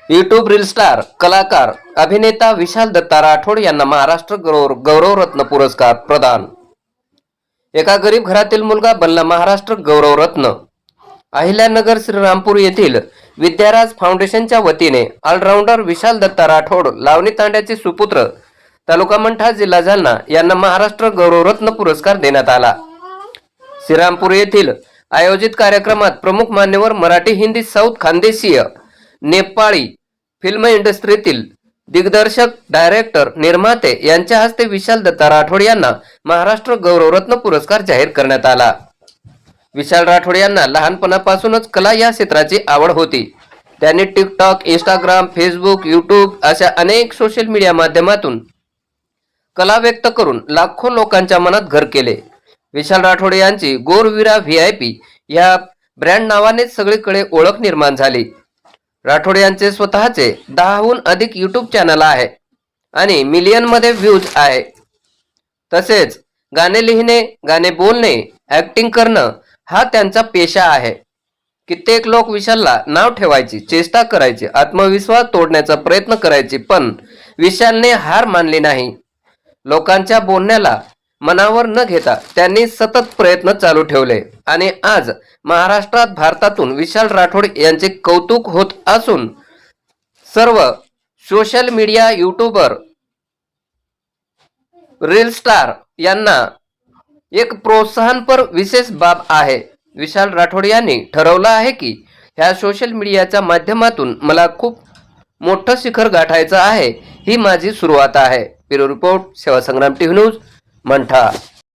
YouTube reel star कलाकार अभिनेता विशाल दत्ता राठोड यांना महाराष्ट्र गौरवरत्न पुरस्कार प्रदान। एका गरीब घरातील मुलगा बनला महाराष्ट्र गौरवरत्न। अहिल्यानगर श्रीरामपूर येथील विद्याराज फाउंडेशनच्या वतीने ऑलराऊंडर विशाल दत्ता राठोड लावणी तांड्याचे सुपुत्र तालुका मंठा जिल्हा जालना यांना महाराष्ट्र गौरवरत्न पुरस्कार देण्यात आला। श्रीरामपूर येथील आयोजित कार्यक्रमात प्रमुख मान्यवर मराठी हिंदी साऊथ खानदेशीय नेपाळी फिल्म इंडस्ट्रीतील दिग्दर्शक डायरेक्टर निर्माते यांच्या हस्ते विशाल दत्ता राठोड यांना महाराष्ट्र गौरवरत्न पुरस्कार जाहीर करण्यात आला। विशाल राठोड यांना लहानपणापासूनच कला या क्षेत्राची आवड होती। त्यांनी टिकटॉक, इंस्टाग्राम, फेसबुक, यूट्यूब अशा अनेक सोशल मीडिया माध्यमातून कला व्यक्त करून लाखो लोकांच्या मनात घर केले। विशाल राठोड यांची गोरविरा VIP या ब्रँड नावाने सगळीकडे ओळख निर्माण झाली। राठोड यांचे स्वतःचे 10हून अधिक यूट्यूब चॅनल आहे आणि मिलियन मध्ये व्ह्यूज आहे। तसेच गाणे लिहिणे, गाणे बोलणे, ऍक्टिंग करणं हा त्यांचा पेशा आहे। कित्येक लोक विशालला नाव ठेवायची चेष्टा करायची, आत्मविश्वास तोडण्याचा प्रयत्न करायचे, पण विशालने हार मानली नाही। लोकांच्या बोलण्याला मनावर न घेता त्यांनी सतत प्रयत्न चालू ठेवले आणि आज महाराष्ट्रात, भारतातून विशाल राठोड यांचे कौतुक होत असून सर्व social media YouTuber, reel star यांना एक प्रोत्साहनपर विशेष बाब आहे। विशाल राठोड यांनी ठरवलं आहे की ह्या सोशल मीडियाच्या माध्यमातून मला खूप मोठं शिखर गाठायचं आहे, ही माझी सुरुवात आहे। ब्युरो रिपोर्ट, सेवा संग्राम टीव्ही न्यूज, मंठा।